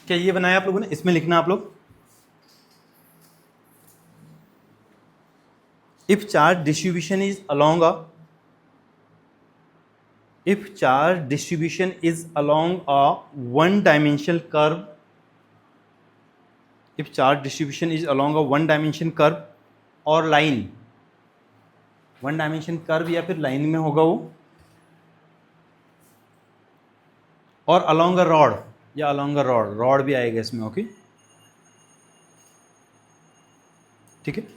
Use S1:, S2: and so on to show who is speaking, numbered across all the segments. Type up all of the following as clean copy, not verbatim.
S1: क्या ये बनाया आप लोगों ने? इसमें लिखना आप लोग, if charge distribution is along a, if charge distribution is along a one dimensional curve, if charge distribution is along a one dimension curve और लाइन, वन डायमेंशन कर्व या फिर लाइन में होगा वो, और अलोंग अ रॉड या along a rod, rod भी आएगा इसमें, ओके ठीक है।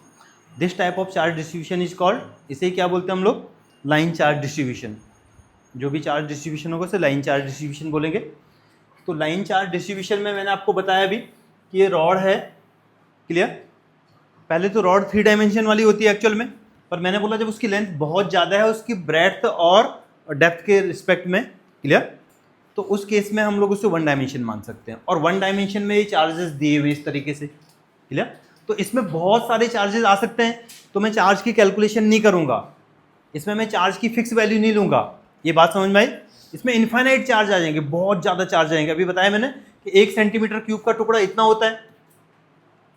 S1: This type of charge distribution is called, इसे क्या बोलते हैं हम लोग? Line charge distribution. जो भी चार्ज डिस्ट्रीब्यूशन होगा उसे लाइन चार्ज डिस्ट्रीब्यूशन बोलेंगे। तो लाइन चार्ज डिस्ट्रीब्यूशन में मैंने आपको बताया अभी कि ये रॉड है, क्लियर। पहले तो रॉड 3 डायमेंशन वाली होती है एक्चुअल में, पर मैंने बोला जब उसकी लेंथ बहुत ज़्यादा है उसकी ब्रेड्थ और डेप्थ के रिस्पेक्ट में, क्लियर, तो उस केस में हम लोग उसे 1 डायमेंशन मान सकते हैं। और 1 डायमेंशन में ये चार्जेस दिए हुए इस तरीके से, क्लियर। तो इसमें बहुत सारे चार्जेस आ सकते हैं, तो मैं चार्ज की कैलकुलेशन नहीं करूँगा, इसमें मैं चार्ज की फिक्स वैल्यू नहीं लूँगा। ये बात समझ में आई? इसमें इन्फाइनाइट चार्ज आ जाएंगे, बहुत ज़्यादा चार्ज आएंगे। अभी बताया मैंने कि 1 सेंटीमीटर क्यूब का टुकड़ा इतना होता है,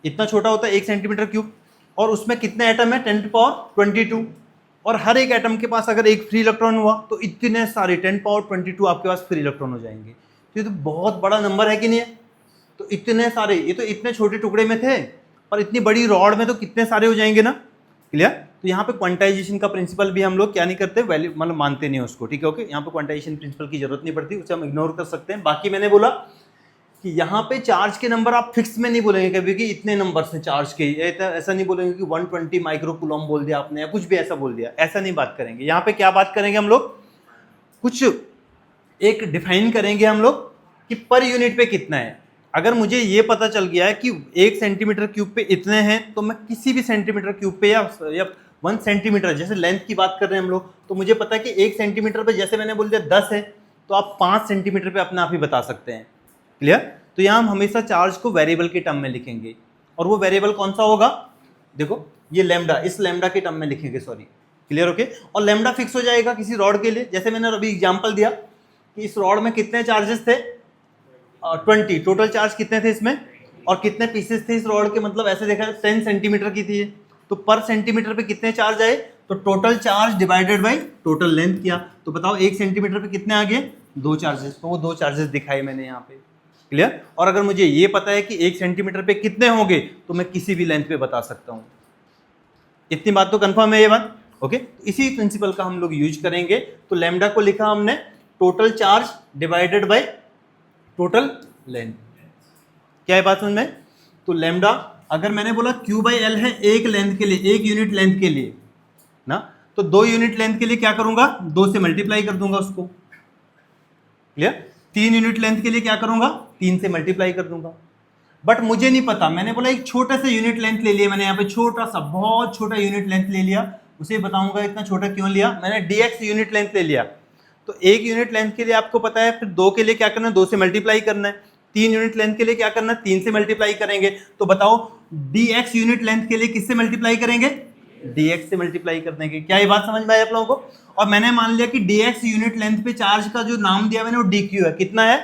S1: इतना छोटा होता है 1 सेंटीमीटर क्यूब, और उसमें कितने एटम है? 10 पावर 22, और हर एक एटम के पास अगर एक फ्री इलेक्ट्रॉन हुआ तो इतने सारे 10 पावर 22 आपके पास फ्री इलेक्ट्रॉन हो जाएंगे। तो ये तो बहुत बड़ा नंबर है कि नहीं है? तो इतने सारे, ये तो इतने छोटे टुकड़े में थे, पर इतनी बड़ी रॉड में तो कितने सारे हो जाएंगे ना, क्लियर। तो यहाँ पे क्वांटाइजेशन का प्रिंसिपल भी हम लोग क्या नहीं करते, वैल्यू मतलब मानते नहीं उसको, ठीक है ओके। यहाँ पे क्वांटाइजेशन प्रिंसिपल की जरूरत नहीं पड़ती, उसे हम इग्नोर कर सकते हैं। बाकी मैंने बोला कि यहाँ पे चार्ज के नंबर आप फिक्स में नहीं बोलेंगे कभी कि इतने नंबर से चार्ज के, ऐसा नहीं बोलेंगे कि 120 माइक्रो कूलम बोल दिया आपने या कुछ भी ऐसा बोल दिया, ऐसा नहीं बात करेंगे। यहाँ पे क्या बात करेंगे हम लोग, कुछ एक डिफाइन करेंगे हम लोग कि पर यूनिट पे कितना है। अगर मुझे ये पता चल गया है कि 1 सेंटीमीटर क्यूब पे इतने हैं, तो मैं किसी भी सेंटीमीटर क्यूब पे या 1 सेंटीमीटर, जैसे लेंथ की बात कर रहे हैं हम लोग, तो मुझे पता है कि 1 सेंटीमीटर पे जैसे मैंने बोल दिया 10 है, तो आप 5 सेंटीमीटर पे अपने आप ही बता सकते हैं, क्लियर। तो यहाँ हम हमेशा चार्ज को वेरिएबल के टर्म में लिखेंगे, और वो वेरिएबल कौन सा होगा? देखो ये लैम्डा, इस लैम्डा के टर्म में लिखेंगे, सॉरी, क्लियर ओके। और लैम्डा फिक्स हो जाएगा किसी रॉड के लिए, जैसे मैंने अभी एग्जांपल दिया कि इस रॉड में कितने चार्जेस थे, 20, टोटल चार्ज कितने थे इसमें, और कितने पीसेस थे इस रॉड के, मतलब ऐसे देखा 10 सेंटीमीटर की थी ये, तो पर सेंटीमीटर पे कितने चार्ज आए, तो total charge divided by total length किया, तो बताओ 1 सेंटीमीटर पे कितने आ गए? 2 चार्जेस, तो वो 2 चार्जेस दिखाए मैंने यहाँ पे, क्लियर। और अगर मुझे ये पता है कि 1 सेंटीमीटर पे कितने होंगे, तो मैं किसी भी लेंथ पे बता सकता हूँ। इतनी बात तो कंफर्म है ये बात, ओके। इसी प्रिंसिपल का हम लोग यूज करेंगे। तो लैम्डा को लिखा हमने total charge divided by total length, क्या है बात समझ में? तो लैम्डा, अगर मैंने बोला क्यू बाई एल है एक लेंथ के लिए, 1 यूनिट लेंथ के लिए ना, तो 2 यूनिट लेंथ के लिए क्या करूंगा? 2 से मल्टीप्लाई कर दूंगा उसको, क्लियर। 3 यूनिट लेंथ के लिए क्या करूंगा? 3 से मल्टीप्लाई कर दूंगा। बट मुझे नहीं पता, मैंने बोला एक छोटा सा यूनिट लेंथ ले लिया मैंने, यहाँ पे छोटा सा, बहुत छोटा यूनिट लेंथ ले लिया, उसे बताऊंगा इतना छोटा क्यों लिया मैंने, dx यूनिट लेंथ ले लिया। तो 1 यूनिट लेंथ के लिए आपको पता है, फिर 2 के लिए क्या करना है? 2 से मल्टीप्लाई करना है। 3 यूनिट लेंथ के लिए क्या करना है? 3 से मल्टीप्लाई करेंगे। तो बताओ dx यूनिट लेंथ के लिए किससे मल्टीप्लाई करेंगे? dx से मल्टीप्लाई करने के। क्या ये बात समझ में आई आप लोगों को? और मैंने मान लिया कि dx यूनिट लेंथ पे चार्ज का जो नाम दिया मैंने वो dq है, कितना है?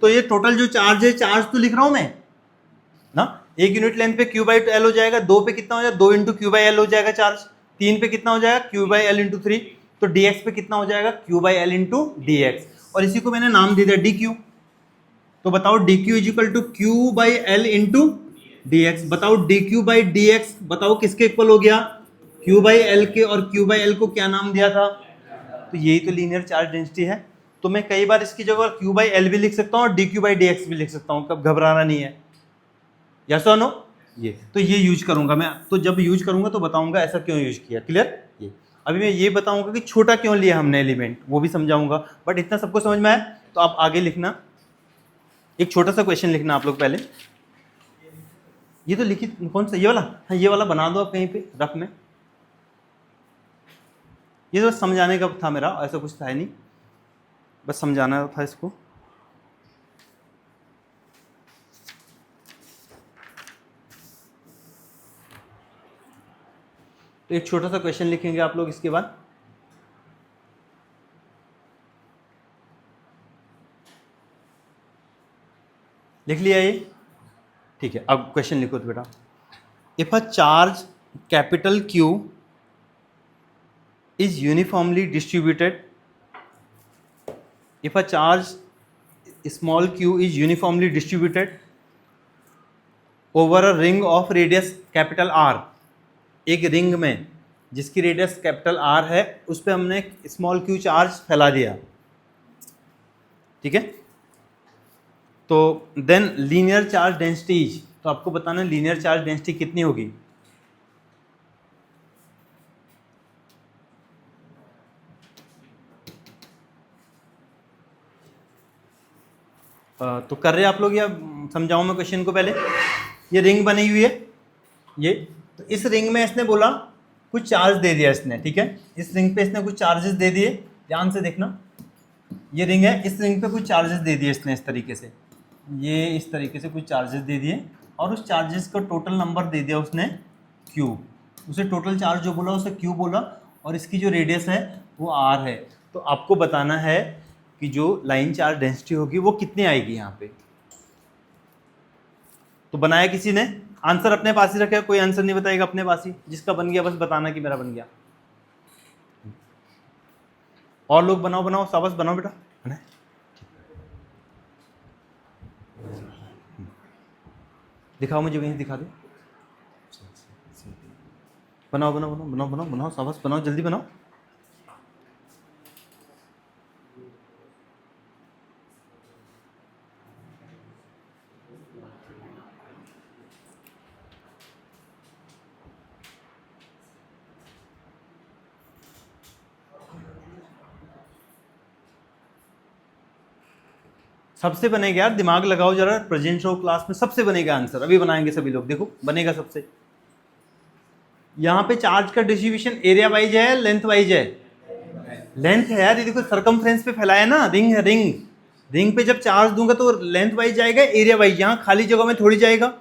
S1: तो ये टोटल जो चार्ज है, चार्ज तो लिख रहा हूं मैं ना, 1 यूनिट लेंथ पे क्यू बाई एल हो जाएगा, 2 पे कितना हो जाएगा? 2 इंटू क्यू बाई एल हो जाएगा चार्ज, 3 पे कितना हो जाएगा? क्यू बाई एल इंटू 3, तो dx पे कितना हो जाएगा? Q by L into dx, और इसी को मैंने नाम दे दिया dq। तो बताओ dq is equal to Q by L into dx। बताओ dq बाई dx, बताओ किसके इक्वल हो गया? क्यू बाई एल के, और क्यू बाई एल को क्या नाम दिया था? तो यही तो लीनियर चार्ज डेंसिटी है। तो मैं कई बार इसकी जगह क्यू बाई एल भी लिख सकता हूँ और dq बाई dx भी लिख सकता हूँ, कब घबराना नहीं है, यस और नो। ये तो ये यूज करूंगा मैं, तो जब यूज करूंगा तो बताऊंगा ऐसा क्यों यूज किया, क्लियर। ये अभी मैं ये बताऊंगा कि छोटा क्यों लिया हमने एलिमेंट, वो भी समझाऊंगा। बट इतना सबको समझ में आया, तो आप आगे लिखना, एक छोटा सा क्वेश्चन लिखना आप लोग पहले। ये तो लिखित कौन सा, ये वाला? हाँ ये वाला बना दो आप कहीं पे रफ में। ये तो समझाने का था मेरा, ऐसा कुछ था नहीं, बस समझाना था इसको। तो एक छोटा सा क्वेश्चन लिखेंगे आप लोग इसके बाद। लिख लिया ये? ठीक है, अब क्वेश्चन लिखो तो बेटा। If a charge capital Q is uniformly distributed, if a charge small q is uniformly distributed over a ring of radius capital R, एक रिंग में जिसकी रेडियस कैपिटल R है उस पर हमने स्मॉल q चार्ज फैला दिया, ठीक है। तो देन लीनियर चार्ज डेंसिटी, तो आपको बताना लीनियर चार्ज डेंसिटी कितनी होगी। तो कर रहे आप लोग या समझाऊं मैं क्वेश्चन को? पहले ये रिंग बनी हुई है, ये तो इस रिंग में इसने बोला कुछ चार्ज दे दिया इसने, ठीक है। इस रिंग पे इसने कुछ चार्जेस दे दिए, ध्यान से देखना, ये रिंग है, इस रिंग पे कुछ चार्जेस दे दिए इसने इस तरीके से, ये इस तरीके से कुछ चार्जेस दे दिए और उस चार्जेस का टोटल नंबर दे दिया उसने Q, उसे टोटल चार्ज जो बोला उसे Q बोला और इसकी जो रेडियस है वो R है। तो आपको बताना है कि जो लाइन चार्ज डेंसिटी होगी वो कितनी आएगी यहाँ पे। तो बनाया किसी ने, आंसर अपने पास ही रखा, कोई आंसर नहीं बताएगा, अपने पास ही, जिसका बन गया बस बताना कि मेरा बन गया। और लोग बनाओ बनाओ, शाबाश बनाओ बेटा, बना दिखाओ मुझे, वहीं दिखा दो, बनाओ बनाओ बनाओ बनाओ बनाओ बनाओ, शाबाश बनाओ, जल्दी बनाओ। सबसे बनेगा यार, दिमाग लगाओ जरा, प्रेजेंट शो क्लास में सबसे बनेगा आंसर, अभी बनाएंगे सभी लोग, देखो बनेगा सबसे। यहाँ पे चार्ज का डिस्ट्रीब्यूशन एरिया वाइज है, लेंथ वाइज है? लेंथ है यार, ये देखो सर्कमफ्रेंस पे फैलाया ना, रिंग है, रिंग, रिंग पे जब चार्ज दूंगा तो लेंथ वाइज जाएगा, एरिया वाइज, यहाँ खाली जगह में थोड़ी जाएगा,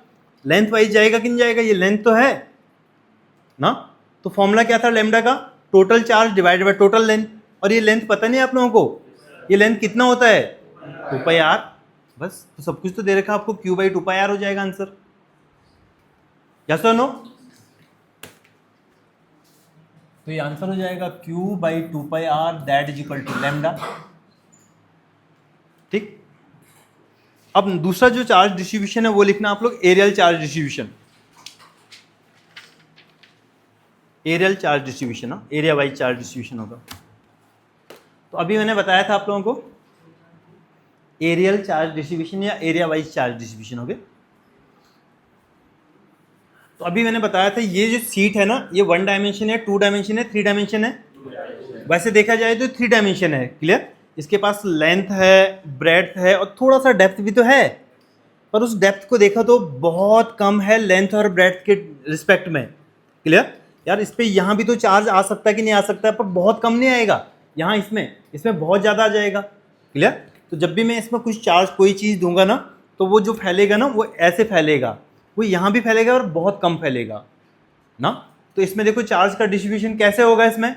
S1: लेंथ वाइज जाएगा कि नहीं जाएगा, ये लेंथ तो है ना। तो फॉर्मूला क्या था लैम्डा का? Total charge divided by total length, और ये लेंथ पता नहीं आप लोगों को, ये लेंथ कितना होता है? 2πr, बस। तो सब कुछ तो दे रखा आपको, Q/2πr हो जाएगा आंसर, यस और नो? तो ये आंसर हो जाएगा Q/2πr that is equal to lambda, ठीक। अब दूसरा जो चार्ज डिस्ट्रीब्यूशन है वो लिखना आप लोग, areal charge distribution, areal charge distribution, area wise charge distribution होगा। तो अभी मैंने बताया था आप लोगों को एरियल चार्ज डिस्ट्रीब्यूशन या एरिया वाइज चार्ज डिस्ट्रीब्यूशन हो गए। तो अभी मैंने बताया था ये जो सीट है ना, ये 1 डायमेंशन है, 2 डायमेंशन है, 3 डायमेंशन है। वैसे देखा जाए तो 3 डायमेंशन है, क्लियर। इसके पास लेंथ है, ब्रेड्थ है और थोड़ा सा डेप्थ भी तो है, पर उस डेप्थ को देखा तो बहुत कम है लेंथ और ब्रेड्थ के रिस्पेक्ट में, क्लियर। यार इस पर यहाँ भी तो चार्ज आ सकता है कि नहीं आ सकता है, पर बहुत कम नहीं आएगा, यहाँ इसमें बहुत ज़्यादा आ जाएगा, क्लियर। तो जब भी मैं इसमें कुछ चार्ज कोई चीज़ दूंगा ना, तो वो जो फैलेगा ना वो ऐसे फैलेगा, वो यहाँ भी फैलेगा और बहुत कम फैलेगा ना। तो इसमें देखो चार्ज का डिस्ट्रीब्यूशन कैसे होगा, इसमें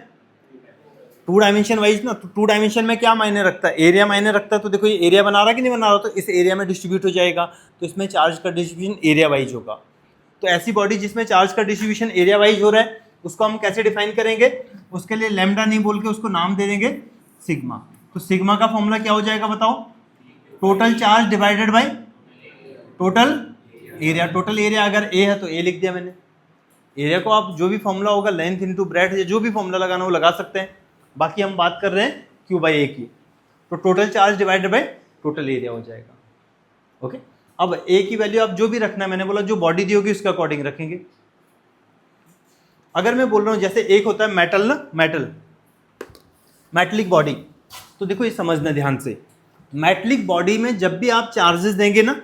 S1: 2 डायमेंशन वाइज ना। तो 2 डायमेंशन में क्या मायने रखता है? एरिया मायने रखता है। तो देखो ये एरिया बना रहा है कि नहीं बना रहा, तो इस एरिया में डिस्ट्रीब्यूट हो जाएगा, तो इसमें चार्ज का डिस्ट्रीब्यूशन एरिया वाइज होगा। तो ऐसी बॉडी जिसमें चार्ज का डिस्ट्रीब्यूशन एरिया वाइज हो रहा है उसको हम कैसे डिफाइन करेंगे? उसके लिए लैम्डा नहीं बोल के उसको नाम दे देंगे सिग्मा। तो सिग्मा का फॉर्मूला क्या हो जाएगा बताओ? Total charge divided by total area. Total area अगर ए है तो ए लिख दिया मैंने। एरिया को आप जो भी फॉर्मूला होगा लेंथ इनटू ब्रेड्थ या जो भी फॉर्मूला लगाना वो लगा सकते हैं, बाकी हम बात कर रहे हैं Q/A की। तो total charge divided by total area हो जाएगा, ओके। अब ए की वैल्यू आप जो भी रखना है, मैंने बोला जो बॉडी दी होगी उसके अकॉर्डिंग रखेंगे। अगर मैं बोल रहा हूँ जैसे एक होता है मेटल ना, मेटलिक बॉडी, तो देखो ये समझना ध्यान से, मेटलिक बॉडी में जब भी आप चार्जेस देंगे ना,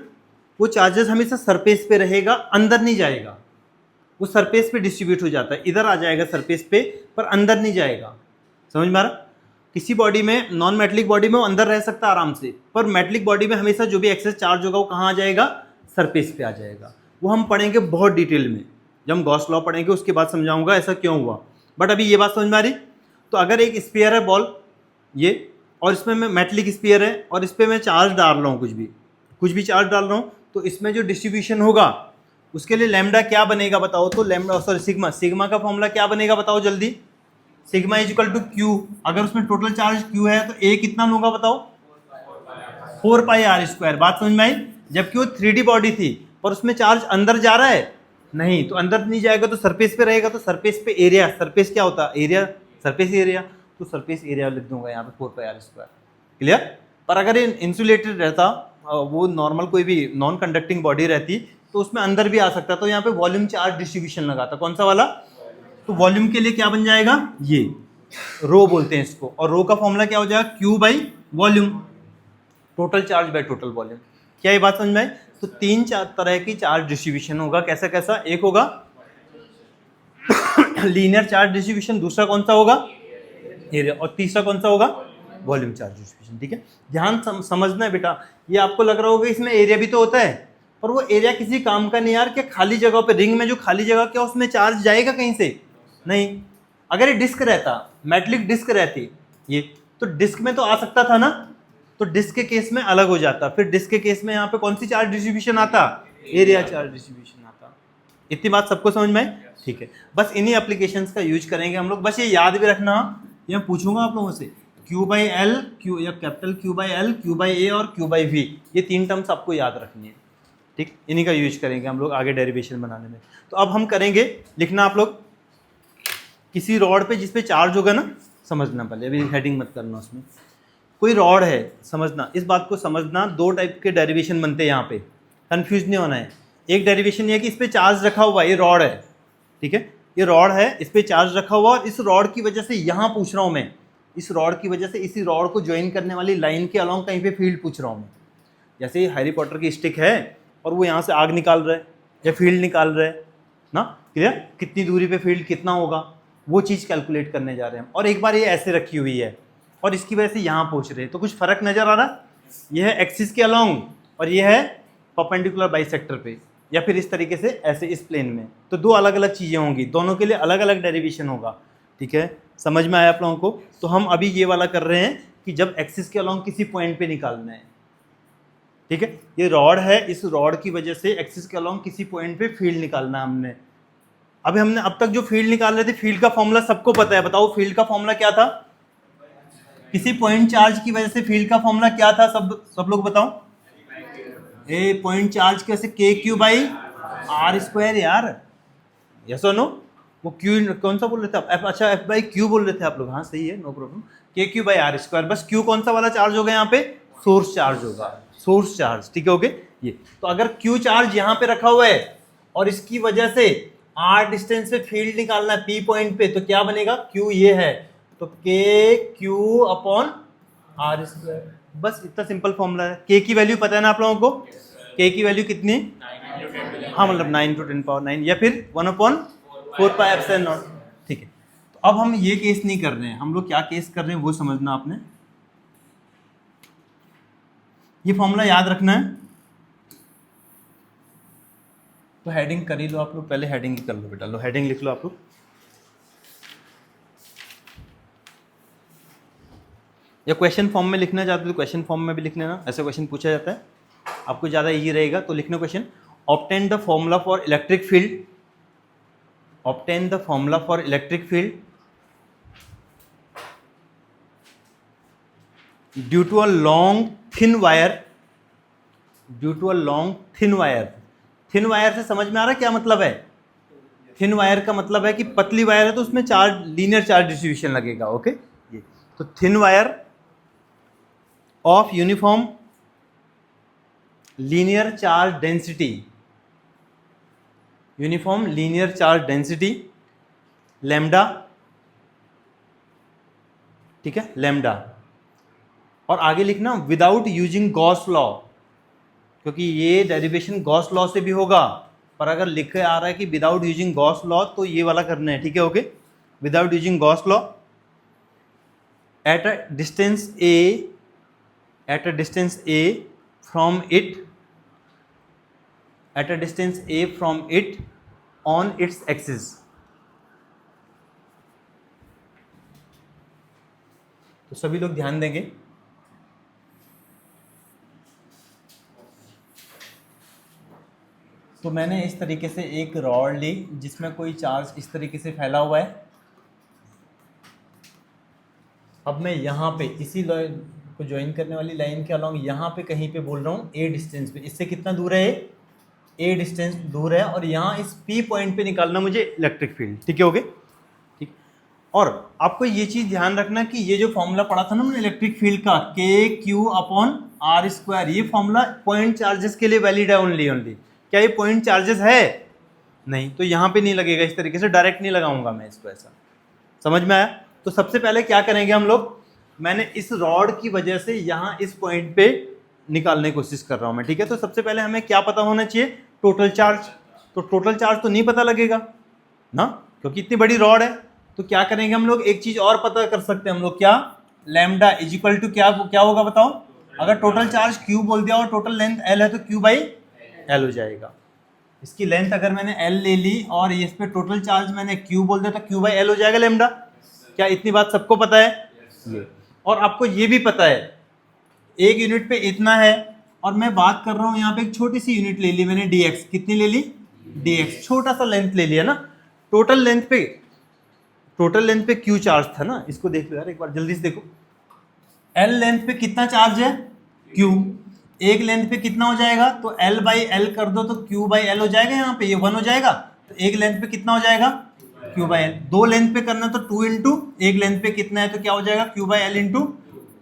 S1: वो चार्जेस हमेशा सरफेस पे रहेगा, अंदर नहीं जाएगा। वो सरफेस पे डिस्ट्रीब्यूट हो जाता है, इधर आ जाएगा सरफेस पे, पर अंदर नहीं जाएगा। समझ में आ रहा? किसी बॉडी में, नॉन मेटलिक बॉडी में वो अंदर रह सकता है आराम से, पर मेटलिक बॉडी में हमेशा जो भी एक्सेस चार्ज होगा वो कहाँ आ जाएगा? सरफेस पे आ जाएगा। वो हम पढ़ेंगे बहुत डिटेल में, जब हम गॉस लॉ पढ़ेंगे उसके बाद समझाऊंगा ऐसा क्यों हुआ। बट अभी ये बात समझ में आ रही? तो अगर एक स्फीयर है बॉल ये, और इसमें मैं मेटलिक स्फीयर है और इस पर मैं चार्ज डाल रहा हूँ, कुछ भी चार्ज डाल रहा हूँ तो इसमें जो डिस्ट्रीब्यूशन होगा उसके लिए लैम्डा क्या बनेगा बताओ, तो लैम्डा सॉरी सिग्मा, सिग्मा का फॉर्मूला क्या बनेगा बताओ जल्दी, sigma is equal to Q, अगर उसमें टोटल चार्ज क्यू है तो ए कितना होगा बताओ, 4πr²। बात समझ में आई, जबकि वो 3D बॉडी थी पर उसमें चार्ज अंदर जा रहा है नहीं, तो अंदर नहीं जाएगा तो सरफेस पे रहेगा, तो सरफेस पे एरिया, सरफेस क्या होता है एरिया, सरफेस एरिया, तो सरफेस एरिया लिख दूंगा यहाँ पे 4πr²। क्लियर। पर अगर ये इंसुलेटेड रहता, वो नॉर्मल कोई भी नॉन कंडक्टिंग बॉडी रहती तो उसमें अंदर भी आ सकता, तो यहाँ पे वॉल्यूम चार्ज डिस्ट्रीब्यूशन लगाता, कौन सा वाला, तो वॉल्यूम के लिए क्या बन जाएगा, ये रो बोलते हैं इसको, और रो का फॉर्मूला क्या हो जाएगा, Q by volume, total charge by total volume. क्या ये बात समझ में आई। तो 3-4 तरह की चार्ज डिस्ट्रीब्यूशन होगा, कैसा कैसा, एक होगा लीनियर चार्ज डिस्ट्रीब्यूशन, दूसरा कौन सा होगा एरिया, और तीसरा कौन सा होगा वॉल्यूम चार्ज डिस्ट्रीब्यूशन। ठीक है, ध्यान समझना है बेटा, ये आपको लग रहा होगा इसमें एरिया भी तो होता है, पर वो एरिया किसी काम का नहीं यार, क्या खाली जगह पे, रिंग में जो खाली जगह, क्या उसमें चार्ज जाएगा कहीं से, नहीं। अगर ये डिस्क रहता, मेटलिक डिस्क रहती ये, तो डिस्क में तो आ सकता था ना, तो डिस्क के केस में अलग हो जाता, फिर डिस्क के केस में यहाँ पे कौन सी चार्ज डिस्ट्रीब्यूशन आता, एरिया चार्ज डिस्ट्रीब्यूशन आता। इतनी बात सबको समझ में आई, ठीक है। बस इन्हीं एप्लीकेशंस का यूज करेंगे हम लोग, बस ये याद भी रखना, ये मैं पूछूंगा आप लोगों से, Q/L, Q या कैपिटल Q/L, Q/A और Q/V, ये 3 टर्म्स आपको याद रखनी है, ठीक, इन्हीं का यूज करेंगे हम लोग आगे डेरिवेशन बनाने में। तो अब हम करेंगे, लिखना आप लोग, किसी रॉड पे जिसपे चार्ज होगा ना, समझना पहले, अभी हेडिंग मत करना उसमें, कोई रॉड है, समझना, इस बात को समझना, 2 टाइप के डेरिवेशन बनते हैं यहाँ पे, कंफ्यूज नहीं होना है। एक डेरिवेशन ये है कि इस पे चार्ज रखा हुआ है, ये रॉड है, ठीक है, ये रॉड है, इस पे चार्ज रखा हुआ, और इस रॉड की वजह से यहाँ पूछ रहा हूँ मैं, इस रॉड की वजह से इसी रॉड को ज्वाइन करने वाली लाइन के अलॉन्ग कहीं पे फील्ड पूछ रहा हूँ मैं। जैसे हैरी पॉटर की स्टिक है और वो यहाँ से आग निकाल रहा है या फील्ड निकाल रहा है ना, क्लियर, कितनी दूरी पे फील्ड कितना होगा, वो चीज़ कैलकुलेट करने जा रहे हैं। और एक बार ये ऐसे रखी हुई है और इसकी वजह से यहाँ पहुँच रहे हैं, तो कुछ फर्क नजर आ रहा, ये है एक्सिस के अलॉन्ग और ये है परपेंडिकुलर बाइसेक्टर पे, या फिर इस तरीके से ऐसे इस प्लेन में, तो 2 अलग अलग चीज़ें होंगी, दोनों के लिए अलग अलग डेरिवेशन होगा, ठीक है, समझ में आया आप लोगों को। तो हम अभी ये वाला कर रहे हैं कि जब एक्सिस के अलॉन्ग किसी पॉइंट पे निकालना है, ठीक है, ये रॉड है, इस रॉड की वजह से एक्सिस के अलॉन्ग किसी पॉइंट पे फील्ड निकालना है हमने। अभी हमने अब तक जो फील्ड निकाल रहे थे, फील्ड का फॉर्मूला सबको पता है, बताओ फील्ड का फॉर्मूला क्या था, किसी पॉइंट चार्ज की वजह से फील्ड का फॉर्मूला क्या था, सब लोग बताओ, ए पॉइंट चार्ज कैसे, KQ/R² यार, यस और नो, वो क्यू कौन सा बोल रहे थे आप, F, अच्छा F/Q बोल रहे थे आप लोग, हाँ सही है, नो प्रॉब्लम, KQ/R², बस Q कौन सा वाला चार्ज होगा यहाँ पे, सोर्स चार्ज होगा, सोर्स चार्ज, ठीक है, ओके। ये तो अगर Q चार्ज यहाँ पे रखा हुआ है और इसकी वजह से R डिस्टेंस पे फील्ड निकालना है P पॉइंट पे, तो क्या बनेगा, Q ये है तो KQ/R², बस इतना सिंपल फॉर्मूला है। K की वैल्यू पता है ना आप लोगों को, K की वैल्यू कितनी, हाँ मतलब 9 × 10⁹ या फिर 1/4πε0, ठीक है। तो अब हम ये केस नहीं कर रहे हैं, हम लोग क्या केस कर रहे हैं वो समझना आपने, ये फॉर्मूला याद रखना है। तो हेडिंग कर ही लो आप लोग, पहले हेडिंग ही कर लो बेटा, लो हेडिंग लिख लो आप लोग, या क्वेश्चन फॉर्म में लिखना चाहते हो तो क्वेश्चन फॉर्म में भी लिख लेना, ऐसे क्वेश्चन पूछा जाता है, आपको ज़्यादा इजी रहेगा तो लिखना question, obtain the formula for electric field, obtain the formula for electric field due to a long thin wire, due to a long thin wire, thin wire से समझ में आ रहा है क्या मतलब है, थिन वायर का मतलब है कि पतली वायर है तो उसमें चार्ज, लीनियर चार्ज डिस्ट्रीब्यूशन लगेगा, ओके। ये तो thin wire of uniform linear charge density, uniform linear charge density lambda, ठीक है, लैम्डा, और आगे लिखना विदाउट यूजिंग गॉस लॉ, क्योंकि ये डेरिवेशन गॉस लॉ से भी होगा, पर अगर लिखे आ रहा है कि विदाउट यूजिंग गॉस लॉ तो ये वाला करना है, ठीक है, okay, without using Gauss law at a distance A, at a distance a from it, at a distance a from it on its axis, तो सभी लोग ध्यान देंगे, तो मैंने इस तरीके से एक रॉड ली जिसमें कोई चार्ज इस तरीके से फैला हुआ है। अब मैं यहाँ पे इसी लाइन को ज्वाइन करने वाली लाइन के अलॉन्ग यहाँ पे कहीं पे बोल रहा हूँ ए डिस्टेंस पे, इससे कितना दूर है, ए डिस्टेंस दूर है, और यहाँ इस पी पॉइंट पे निकालना मुझे इलेक्ट्रिक फील्ड। ठीक है, हो गए। ठीक, और आपको ये चीज ध्यान रखना कि ये जो फॉर्मूला पढ़ा था ना मैंने इलेक्ट्रिक फील्ड का, के क्यू अपॉन आर स्क्वायर, ये फॉर्मूला पॉइंट चार्जेस के लिए वैलिड है ओनली ओनली। क्या ये पॉइंट चार्जेस है? नहीं, तो यहाँ पे नहीं लगेगा, इस तरीके से डायरेक्ट नहीं लगाऊंगा मैं इसको, ऐसा समझ में आया। तो सबसे पहले क्या करेंगे हम लोग, मैंने इस रॉड की वजह से यहाँ इस पॉइंट पे निकालने की कोशिश कर रहा हूँ मैं। ठीक है, तो सबसे पहले हमें क्या पता होना चाहिए, टोटल चार्ज। तो टोटल चार्ज तो नहीं पता लगेगा ना, क्योंकि इतनी बड़ी रॉड है। तो क्या करेंगे हम लोग, एक चीज और पता कर सकते हैं हम लोग, क्या, लैम्डा इज इक्वल टू क्या होगा बताओ। अगर टोटल चार्ज क्यू बोल दिया और टोटल लेंथ एल है तो क्यू बाई एल हो जाएगा। इसकी लेंथ अगर मैंने एल ले ली और इस पे टोटल चार्ज मैंने क्यू बोल दिया तो क्यू बाई एल हो जाएगा लैम्डा। क्या इतनी बात सबको पता है? ये, और आपको ये भी पता है एक यूनिट पे इतना है, और मैं बात कर रहा हूँ यहाँ पे एक छोटी सी यूनिट ले ली मैंने dx, कितनी ले ली, dx, छोटा सा लेंथ ले लिया ना। टोटल लेंथ पे q चार्ज था ना, इसको देख लो यार एक बार जल्दी से देखो, l लेंथ पे कितना चार्ज है, q, एक लेंथ पे कितना हो जाएगा, तो l बाई एल कर दो तो q बाई एल हो जाएगा, यहाँ पे ये 1 हो जाएगा, तो एक लेंथ पे कितना हो जाएगा, q बाई एल। दो लेंथ पे करना तो 2 इंटू एक लेंथ पे कितना है तो क्या हो जाएगा, q बाई एल इंटू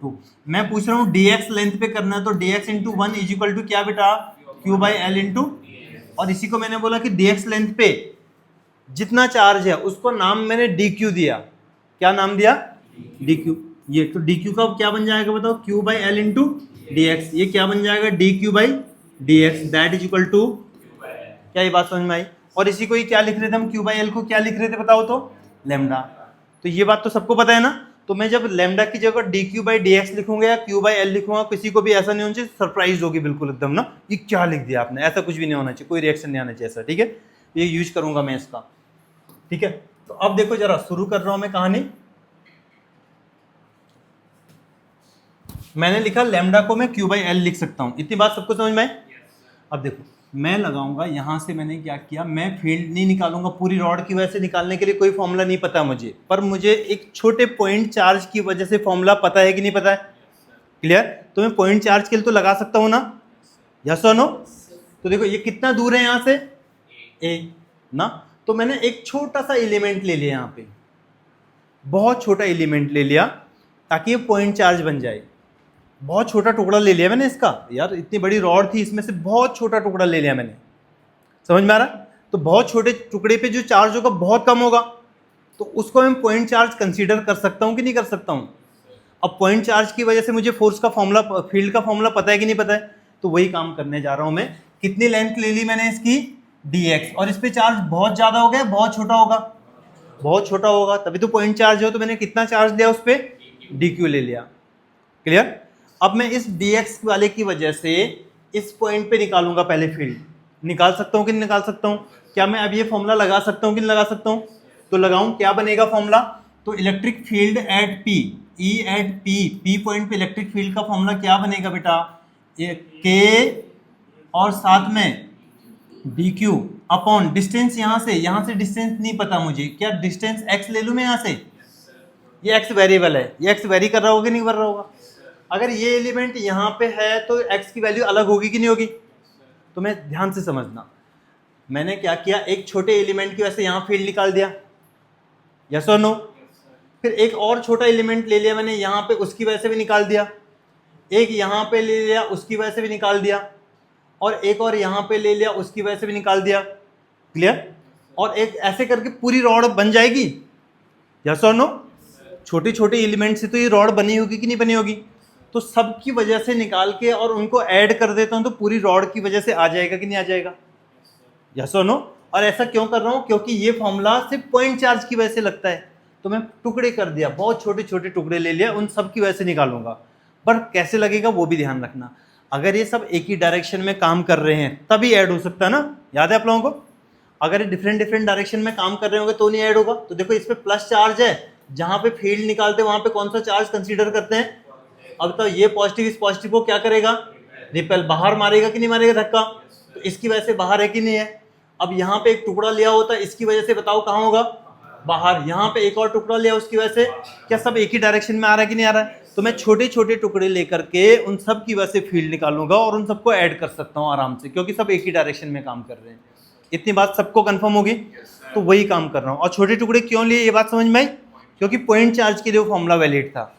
S1: 2। मैं पूछ रहा हूँ dx लेंथ पे करना है तो dx into 1 is equal to क्या बेटा, q बाई एल इंटू, और इसी को मैंने बोला कि dx लेंथ पे जितना चार्ज है उसको नाम मैंने dq दिया। क्या नाम दिया, dq। ये तो dq का क्या बन जाएगा बताओ, q by L into dx, ये क्या बन जाएगा, dq by dx that is equal to, क्या ये बात समझ में आई। और इसी को ही क्या लिख रहे थे हम, q बाई एल को क्या लिख रहे थे बताओ तो, लैम्डा। तो ये बात तो सबको पता है ना। तो मैं जब लैम्डा की जगह dq बाई dx लिखूंगा या q बाई एल लिखूंगा, किसी को भी ऐसा नहीं होना चाहिए, सरप्राइज होगी बिल्कुल एकदम ना, ये क्या लिख दिया आपने, ऐसा कुछ भी नहीं होना चाहिए, कोई रिएक्शन नहीं आना चाहिए ऐसा। ठीक है, ये यूज करूंगा मैं इसका। ठीक है, तो अब देखो जरा शुरू कर रहा हूं मैं कहानी। मैंने लिखा लैम्डा को मैं q बाई एल लिख सकता हूं, इतनी बात सबको समझ में आई। अब देखो मैं लगाऊंगा, यहां से मैंने क्या किया, मैं फील्ड नहीं निकालूंगा पूरी रॉड की वजह से, निकालने के लिए कोई फॉर्मूला नहीं पता मुझे, पर मुझे एक छोटे पॉइंट चार्ज की वजह से फॉर्मूला पता है कि नहीं पता है, क्लियर। तो मैं पॉइंट चार्ज के लिए तो लगा सकता हूं ना, यस और नो। तो देखो ये कितना दूर है यहां से, ए ना, तो मैंने एक छोटा सा एलिमेंट ले लिया, यहाँ पे बहुत छोटा एलिमेंट ले लिया ताकि ये पॉइंट चार्ज बन जाए। बहुत छोटा टुकड़ा ले लिया मैंने इसका, यार इतनी बड़ी रॉड थी इसमें से बहुत छोटा टुकड़ा ले लिया मैंने, समझ में आ रहा। तो बहुत छोटे टुकड़े पे जो चार्ज होगा बहुत कम होगा, तो उसको मैं पॉइंट चार्ज कंसीडर कर सकता हूँ कि नहीं कर सकता हूँ। अब पॉइंट चार्ज की वजह से मुझे फोर्स का फॉर्मूला, फील्ड का फॉर्मूला पता है कि नहीं पता है, तो वही काम करने जा रहा हूँ मैं। कितनी लेंथ ले ली मैंने इसकी, dx, और इस पे चार्ज बहुत ज्यादा हो गया, बहुत छोटा होगा, बहुत छोटा होगा तभी तो पॉइंट चार्ज हो। तो मैंने कितना चार्ज लिया उस पर, dq ले लिया, क्लियर। अब मैं इस dx वाले की वजह से इस पॉइंट पे निकालूंगा पहले फील्ड, निकाल सकता हूं कि नहीं निकाल सकता हूं। क्या मैं अब ये फॉर्मूला लगा सकता हूं कि नहीं लगा सकता हूं, तो लगाऊं, क्या बनेगा फॉर्मूला, तो electric field at p, E at p point पे इलेक्ट्रिक फील्ड का फॉर्मूला क्या बनेगा बेटा, k और साथ में dq अपॉन डिस्टेंस, यहां से डिस्टेंस नहीं पता मुझे, क्या डिस्टेंस x ले लूं मैं यहां से, ये x वेरिएबल है, ये x वेरी कर रहा होगा कि नहीं कर रहा होगा। अगर ये एलिमेंट यहाँ पे है तो x की वैल्यू अलग होगी कि नहीं होगी। तो मैं ध्यान से समझना, मैंने क्या किया, एक छोटे एलिमेंट की वजह से यहाँ फील्ड निकाल दिया, यस और नो। फिर एक और छोटा एलिमेंट ले लिया मैंने यहाँ पे, उसकी वजह से भी निकाल दिया। एक यहाँ पे ले लिया, उसकी वजह से भी निकाल दिया। और एक और यहाँ पे ले लिया, उसकी वजह से भी निकाल दिया, क्लियर। और एक ऐसे करके पूरी रॉड बन जाएगी, यस और नो। छोटे छोटे एलिमेंट से तो ये रॉड बनी होगी कि नहीं बनी होगी। तो सबकी वजह से निकाल के और उनको ऐड कर देता हूं तो पूरी रॉड की वजह से आ जाएगा कि नहीं आ जाएगा, यस और नो। और ऐसा क्यों कर रहा हूं, क्योंकि ये फॉर्मूला सिर्फ पॉइंट चार्ज की वजह से लगता है, तो मैं टुकड़े कर दिया, बहुत छोटे छोटे टुकड़े ले लिया, उन सब की वजह से निकालूंगा। पर कैसे लगेगा वो भी ध्यान रखना, अगर ये सब एक ही डायरेक्शन में काम कर रहे हैं तभी ऐड हो सकता है ना, याद है आप लोगों को। अगर ये डिफरेंट डिफरेंट डायरेक्शन में काम कर रहे होंगे तो नहीं ऐड होगा। तो देखो इस पे प्लस चार्ज है, जहां पे फील्ड निकालते हैं वहां पे कौन सा चार्ज कंसीडर करते हैं। अब तो ये पॉजिटिव इस पॉजिटिव को क्या करेगा, रिपेल, बाहर मारेगा कि नहीं मारेगा धक्का, तो इसकी वजह से बाहर है कि नहीं है। अब यहाँ पे एक टुकड़ा लिया होता है, इसकी वजह से बताओ कहाँ होगा, बाहर। यहाँ पे एक और टुकड़ा लिया, उसकी वजह से क्या सब एक ही डायरेक्शन में आ रहा है कि नहीं आ रहा है। तो मैं छोटे छोटे टुकड़े लेकर के उन सब की वजह से फील्ड निकालूंगा और उन सबको ऐड कर सकता हूँ आराम से, क्योंकि सब एक ही डायरेक्शन में काम कर रहे हैं। इतनी बात सबको कंफर्म होगी। तो वही काम कर रहा हूँ। और छोटे टुकड़े क्यों लिए, ये बात समझ में आई, क्योंकि पॉइंट चार्ज के लिए वो फॉर्मूला वैलिड था,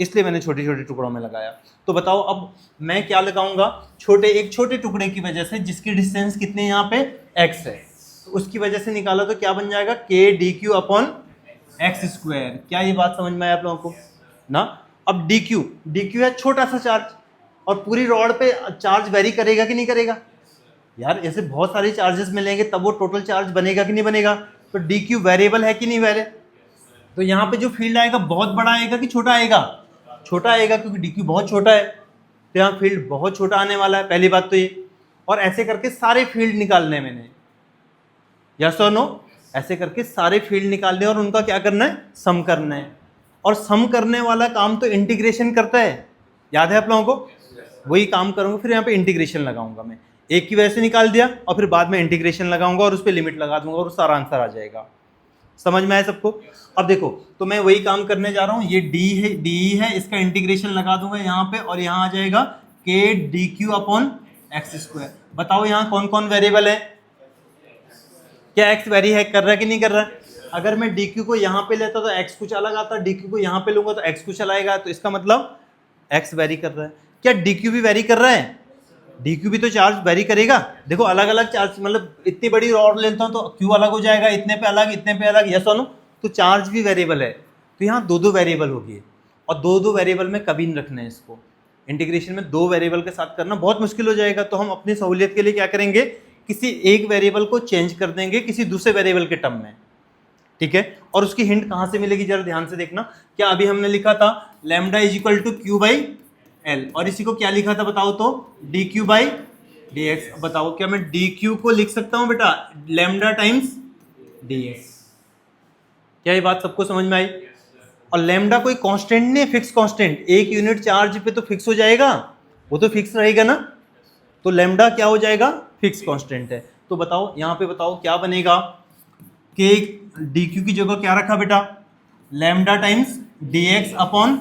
S1: इसलिए मैंने छोटे छोटे टुकड़ों में लगाया। तो बताओ अब मैं क्या लगाऊंगा, एक छोटे टुकड़े की वजह से जिसकी डिस्टेंस कितनी यहाँ पे x है, तो उसकी वजह से निकाला तो क्या बन जाएगा, k dq upon x square. क्या ये बात समझ में आया आप लोगों को ना। अब dq है छोटा सा चार्ज, और पूरी रॉड पे चार्ज वेरी करेगा कि नहीं करेगा यार। ऐसे बहुत सारे चार्जेस मिलेंगे तब वो टोटल चार्ज बनेगा कि नहीं बनेगा। तो dq वेरिएबल है कि नहीं वेरिएबल। तो यहाँ पे जो फील्ड आएगा बहुत बड़ा आएगा कि छोटा आएगा, छोटा आएगा, क्योंकि dq बहुत छोटा है, तो यहाँ फील्ड बहुत छोटा आने वाला है, पहली बात तो ये। और ऐसे करके सारे फील्ड निकालने हैं मैंने, यस और नो, ऐसे करके सारे फील्ड निकालने और उनका क्या करना है, सम करना है। और सम करने वाला काम तो इंटीग्रेशन करता है, याद है आप लोगों को। वही काम करूंगा, फिर यहाँ पे इंटीग्रेशन लगाऊंगा मैं, एक की वजह से निकाल दिया और फिर बाद में इंटीग्रेशन लगाऊंगा और उस पर लिमिट लगा दूंगा और सारा आंसर आ जाएगा। समझ में आया सबको। अब देखो, तो मैं वही काम करने जा रहा हूँ, ये डी है, इसका इंटीग्रेशन लगा दूंगा यहाँ पे, और यहाँ आ जाएगा k dq upon x square. बताओ यहाँ कौन कौन वेरिएबल है, क्या x वेरी है कर रहा है कि नहीं कर रहा है। अगर मैं dq को यहाँ पे लेता तो x कुछ अलग आता, dq को यहाँ पे लूंगा तो x कुछ आएगा, तो इसका मतलब x वेरी कर रहा है। क्या dq भी वेरी कर रहा है, dq भी तो चार्ज वेरी करेगा। देखो अलग अलग चार्ज, मतलब इतनी बड़ी रॉड लेता हूँ तो q अलग हो जाएगा, इतने पे अलग, इतने पे अलग, यस और नो। तो चार्ज भी वेरिएबल है, तो यहाँ दो वेरिएबल होगी, और दो वेरिएबल में कभी नहीं रखना है इसको। इंटीग्रेशन में दो वेरिएबल के साथ करना बहुत मुश्किल हो जाएगा, तो हम अपनी सहूलियत के लिए क्या करेंगे, किसी एक वेरिएबल को चेंज कर देंगे किसी दूसरे वेरिएबल के टर्म में, ठीक है। और उसकी हिंट कहाँ से मिलेगी जरा ध्यान से देखना। क्या अभी हमने लिखा था lambda is equal to Q by L, और इसी को क्या लिखा था बताओ तो, D Q by D X. बताओ क्या मैं डी क्यू को लिख सकता हूं बेटा लैम्डा टाइम्स डी एक्स। क्या ये बात सबको समझ में आई। और लैम्डा कोई कांस्टेंट नहीं है, फिक्स कांस्टेंट, एक यूनिट चार्ज पे तो फिक्स हो जाएगा, वो तो फिक्स रहेगा ना। तो लैम्डा क्या हो जाएगा, फिक्स कांस्टेंट है। तो बताओ यहाँ पे बताओ क्या बनेगा, के डी क्यू की जगह क्या रखा बेटा, lambda times D x upon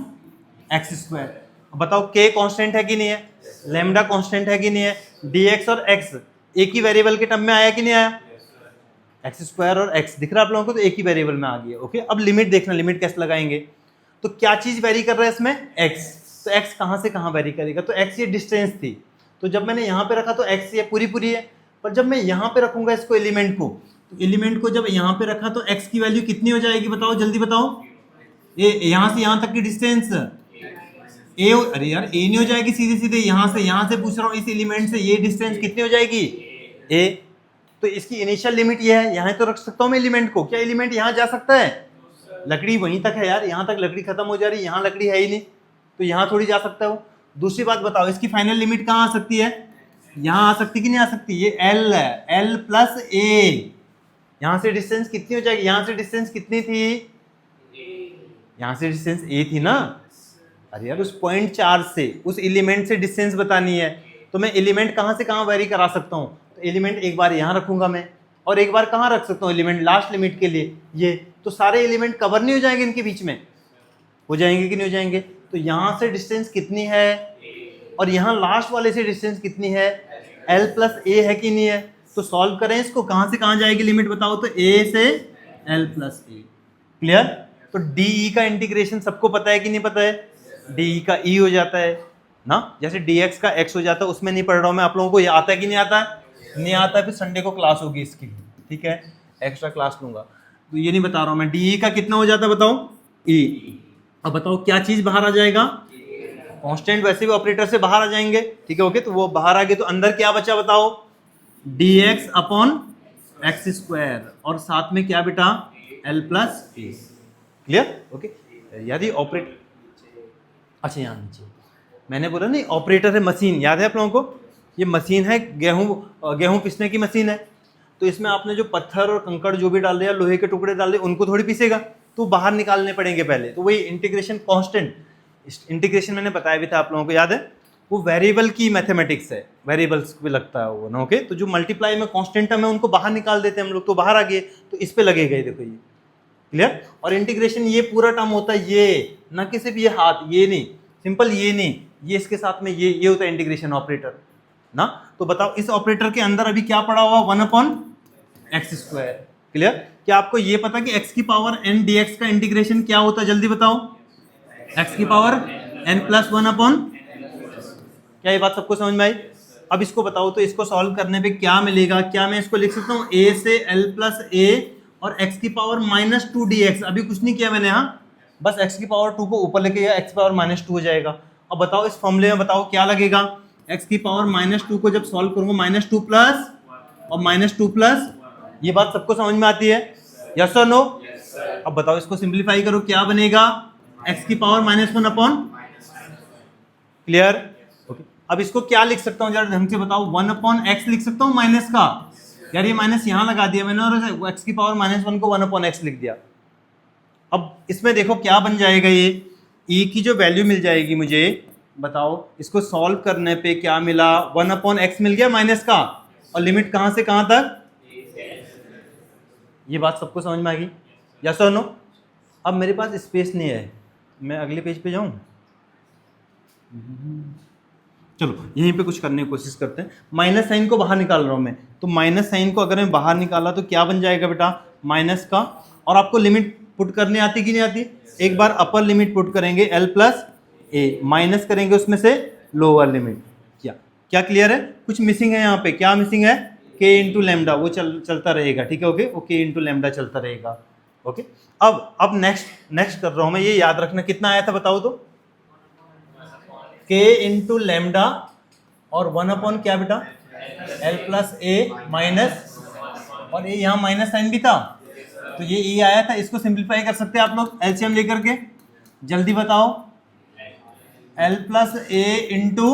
S1: x square. बताओ के कांस्टेंट है कि नहीं है, लैम्डा कांस्टेंट है कि नहीं है, डी एक्स और एक्स एक ही वेरिएबल के टर्म में आया कि नहीं आया, एक्स स्क्वायर और एक्स दिख रहा है आप लोगों को, तो एक ही वेरिएबल में आ गया। ओके, अब लिमिट देखना, लिमिट कैसे लगाएंगे। तो क्या चीज वेरी कर रहा है इसमें, एक्स। तो एक्स कहाँ से कहाँ वेरी करेगा, तो एक्स ये डिस्टेंस थी, तो जब मैंने यहाँ पे रखा तो एक्स ये पूरी है। पर जब मैं यहाँ पे रखूंगा इसको एलिमेंट को, तो एलिमेंट को जब यहाँ पे रखा तो एक्स की वैल्यू कितनी हो जाएगी बताओ, जल्दी बताओ। ये यहाँ से यहाँ तक की डिस्टेंस ए, अरे यार ए नहीं हो जाएगी, सीधे सीधे यहाँ से पूछ रहा हूँ, इस एलिमेंट से ये डिस्टेंस कितनी हो जाएगी ए। तो इसकी इनिशियल लिमिट ये है, यहाँ तो रख सकता हूँ मैं एलिमेंट को। क्या एलिमेंट यहाँ जा सकता है, लकड़ी वहीं तक है यार, यहाँ तक लकड़ी खत्म हो जा रही है, यहाँ लकड़ी है ही नहीं, तो यहाँ थोड़ी जा सकता है वो। दूसरी बात बताओ, इसकी फाइनल लिमिट कहाँ आ सकती है, यहाँ आ सकती कि नहीं आ सकती, ये एल है, एल प्लस ए। यहाँ से डिस्टेंस कितनी हो जाएगी, यहाँ से डिस्टेंस कितनी थी, यहाँ से डिस्टेंस ए थी ना। अरे यार उस पॉइंट चार्ज से, उस एलिमेंट से डिस्टेंस बतानी है, तो मैं एलिमेंट कहाँ से कहाँ वेरी करा सकता हूँ। तो एलिमेंट एक बार यहाँ रखूंगा मैं, और एक बार कहाँ रख सकता हूँ एलिमेंट, लास्ट लिमिट के लिए ये। तो सारे एलिमेंट कवर नहीं हो जाएंगे इनके बीच में, हो जाएंगे कि नहीं हो जाएंगे। तो यहाँ से डिस्टेंस कितनी है, और यहाँ लास्ट वाले से डिस्टेंस कितनी है, एल प्लस ए है कि नहीं है। तो सॉल्व करें इसको, कहाँ से कहाँ जाएगी लिमिट बताओ, तो ए से एल प्लस ए। क्लियर। तो डी ई का इंटीग्रेशन सबको पता है कि नहीं पता है, डी ई का ई हो जाता है ना, जैसे डी एक्स का एक्स हो जाता है। उसमें नहीं पढ़ रहा हूँ मैं, आप लोगों को ये आता है कि नहीं आता है, नहीं आता है, फिर संडे को क्लास होगी इसकी, ठीक है, एक्स्ट्रा क्लास लूंगा। तो ये नहीं बता रहा हूँ मैं, डी ई का कितना हो जाता है बताओ, ई। अब बताओ क्या चीज बाहर आ जाएगा, कांस्टेंट वैसे भी ऑपरेटर से बाहर आ जाएंगे, ठीक है। ओके, तो वो बाहर आ गए, तो अंदर क्या बचा बताओ, D x upon x square, और साथ में क्या बेटा, एल प्लस ए। क्लियर। ओके, यदि ऑपरेटर, अच्छा यहाँ नीचे मैंने बोला नहीं ऑपरेटर है, मशीन याद है आप लोगों को, ये मशीन है, गेहूं पीसने की मशीन है। तो इसमें आपने जो पत्थर और कंकड़ जो भी डाल दिया, लोहे के टुकड़े डाल दिए, उनको थोड़ी पीसेगा, तो बाहर निकालने पड़ेंगे पहले। तो वही इंटीग्रेशन कांस्टेंट, इंटीग्रेशन मैंने बताया भी था आप लोगों को, याद है। वो वेरिएबल की मैथमेटिक्स है, वेरिएबल्स पे लगता है वो ना। ओके, तो जो मल्टीप्लाई में कांस्टेंट टर्म है उनको बाहर निकाल देते हैं हम लोग, तो बाहर आ गए, तो इस पे लगेगा ये, देखो ये क्लियर। और इंटीग्रेशन ये पूरा टर्म होता है ये, ना कि सिर्फ ये हाथ, ये नहीं, सिंपल ये नहीं, ये इसके साथ में ये होता है इंटीग्रेशन ऑपरेटर ना। तो बताओ इस ऑपरेटर के अंदर अभी क्या पड़ा हुआ, 1/x²। क्लियर। क्या आपको ये पता कि x की पावर n dx का इंटीग्रेशन क्या होता है, जल्दी बताओ। x की पावर n+1/, क्या ये बात सबको समझ में आई? अब इसको बताओ तो इसको सॉल्व करने पे क्या मिलेगा, क्या मैं इसको लिख सकता हूँ a से l+a और x की पावर -2 dx। अभी कुछ नहीं किया मैंने, हाँ बस x की पावर 2 को ऊपर लेके गया, x की पावर -2 हो जाएगा। अब बताओ इस फॉर्मूले में बताओ क्या लगेगा, x की पावर -2 को जब सॉल्व करूंगा -2 प्लस और -2 प्लस, ये बात सबको समझ में आती है, यस और नो? अब बताओ इसको सिंप्लीफाई करो, क्या बनेगा, x की पावर -1/, क्लियर। ओके, अब इसको क्या लिख सकता हूँ जरा ढंग से बताओ, 1/x लिख सकता हूँ माइनस का, यार ये माइनस यहाँ लगा दिया मैंने और x की पावर -1 को 1/x लिख दिया। अब इसमें देखो क्या बन जाएगा, ये e की जो वैल्यू मिल जाएगी मुझे, बताओ इसको सॉल्व करने पे क्या मिला, 1/x मिल गया माइनस का, और लिमिट कहाँ से कहाँ तक, ये बात सबको समझ में आ गई, यस और नो? अब मेरे पास स्पेस नहीं है, मैं अगले पेज पे जाऊं, चलो यहीं पे कुछ करने की कोशिश करते हैं। माइनस साइन को बाहर निकाल रहा हूं मैं, तो माइनस साइन को अगर मैं बाहर निकाला तो क्या बन जाएगा बेटा, माइनस का, और आपको लिमिट पुट करने आती कि नहीं आती, एक बार अपर लिमिट पुट करेंगे l+a, माइनस करेंगे उसमें से लोअर लिमिट, क्या क्या क्लियर है? कुछ मिसिंग है यहाँ पे, क्या मिसिंग है, k इंटू लेमडा, वो चलता रहेगा, ठीक है ओके, वो k इंटू लेमडा चलता रहेगा। ओके, अब नेक्स्ट कर रहा हूं मैं, ये याद रखना कितना आया था बताओ तो, k इंटू लेमडा और 1/, क्या बेटा, l+a माइनस, और ये यहाँ माइनस साइन भी था तो ये e आया था, इसको सिंप्लीफाई कर सकते हैं आप लोग एलसीएम लेकर के, जल्दी बताओ, l+a इंटू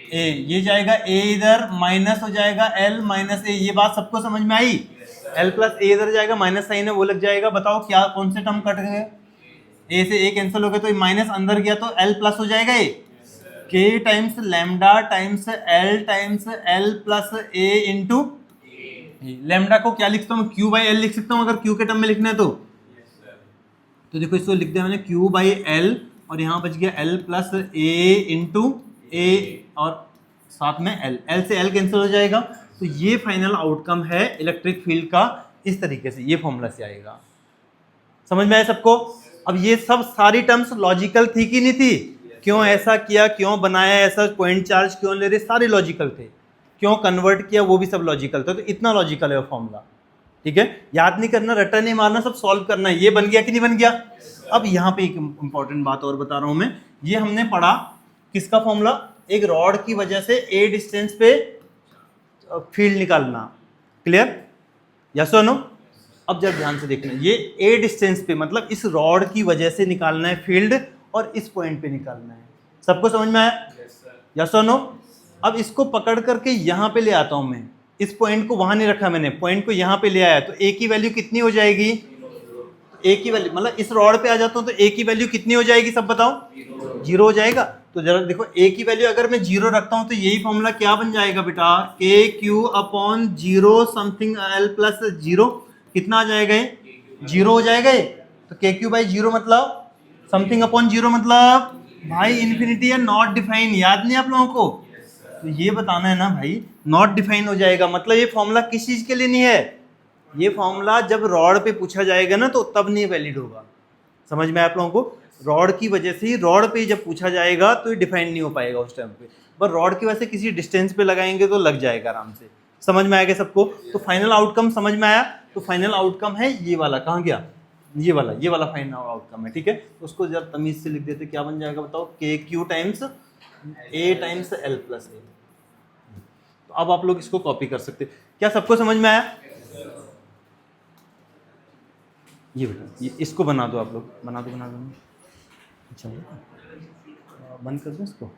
S1: a, ये जाएगा a इधर, माइनस हो जाएगा l - a, ये बात सबको समझ में आई, l+a इधर जाएगा, माइनस साइन है वो लग जाएगा, बताओ क्या कौन से टर्म कट गए, a से a कैंसिल हो गया तो माइनस अंदर गया तो l+ हो जाएगा, ये k times lambda times l times l+a into lambda को क्या लिखता हूँ, q/l लिख सकता हूँ अगर q के टर्म में लिखना है तो देखो इसको लिख दिया मैंने q/l, और यहाँ बच गया l+a इंटू a और साथ में l से l कैंसिल हो जाएगा, तो ये फाइनल आउटकम है इलेक्ट्रिक फील्ड का, इस तरीके से ये फॉर्मूला से आएगा। समझ में आया सबको? अब ये सब सारी टर्म्स लॉजिकल थी कि नहीं थी, क्यों ऐसा किया, क्यों बनाया ऐसा, पॉइंट चार्ज क्यों ले रहे, सारे लॉजिकल थे, क्यों कन्वर्ट किया वो भी सब लॉजिकल था, तो इतना लॉजिकल है वो फॉर्मूला, ठीक है। याद नहीं करना, रट्टा नहीं मारना, सब सॉल्व करना है, ये बन गया कि नहीं बन गया। अब यहाँ पे एक इंपॉर्टेंट बात और बता रहा हूं मैं, ये हमने पढ़ा किसका फॉर्मूला, एक रॉड की वजह से a डिस्टेंस पे फील्ड निकालना, क्लियर, यस और नो? अब जब ध्यान से देखना, ये a डिस्टेंस पे मतलब इस रॉड की वजह से निकालना है फील्ड, और इस पॉइंट पे निकालना है, सबको समझ में आया, यस और नो? अब इसको पकड़ करके यहाँ पे ले आता हूं मैं, इस पॉइंट को वहां नहीं रखा मैंने, पॉइंट को यहाँ पे ले आया, तो a की वैल्यू कितनी हो जाएगी, a की वैल्यू मतलब इस रॉड पे आ जाता हूं तो a की वैल्यू कितनी हो जाएगी, सब बताओ, 0 हो जाएगा। तो जरा देखो a की वैल्यू अगर मैं 0 रखता हूं तो यही फॉर्मूला क्या बन जाएगा बेटा, KQ/0 समथिंग l+0, कितना आ जाएगा ये, 0 हो जाएगा ये, तो KQ/0 मतलब समथिंग अपॉन 0 मतलब भाई इन्फिनिटी है, नॉट डिफाइन, याद नहीं आप लोगों को, तो ये बताना है ना भाई, नॉट डिफाइन हो जाएगा, मतलब ये फॉर्मूला किस चीज के लिए नहीं है, ये फॉर्मूला जब रॉड पे पूछा जाएगा ना तो तब नहीं वैलिड होगा, समझ में आप लोगों को, रॉड की वजह से ही रॉड पे जब पूछा जाएगा तो ये डिफाइन नहीं हो पाएगा उस टाइम पे, पर रॉड की वजह से किसी डिस्टेंस पे लगाएंगे तो लग जाएगा आराम से, समझ में आएगा सबको। तो फाइनल आउटकम समझ में आया, तो फाइनल आउटकम है ये वाला, कहाँ गया, ये वाला फाइनल आउटकम है, ठीक है। तो उसको जब तमीज से लिख देते क्या बन जाएगा बताओ, KQ times a times l+a। तो अब आप लोग इसको कॉपी कर सकते, क्या सबको समझ में आया? ये बेटा ये इसको बना दो, आप लोग बना दो, अच्छा बंद कर दो इसको।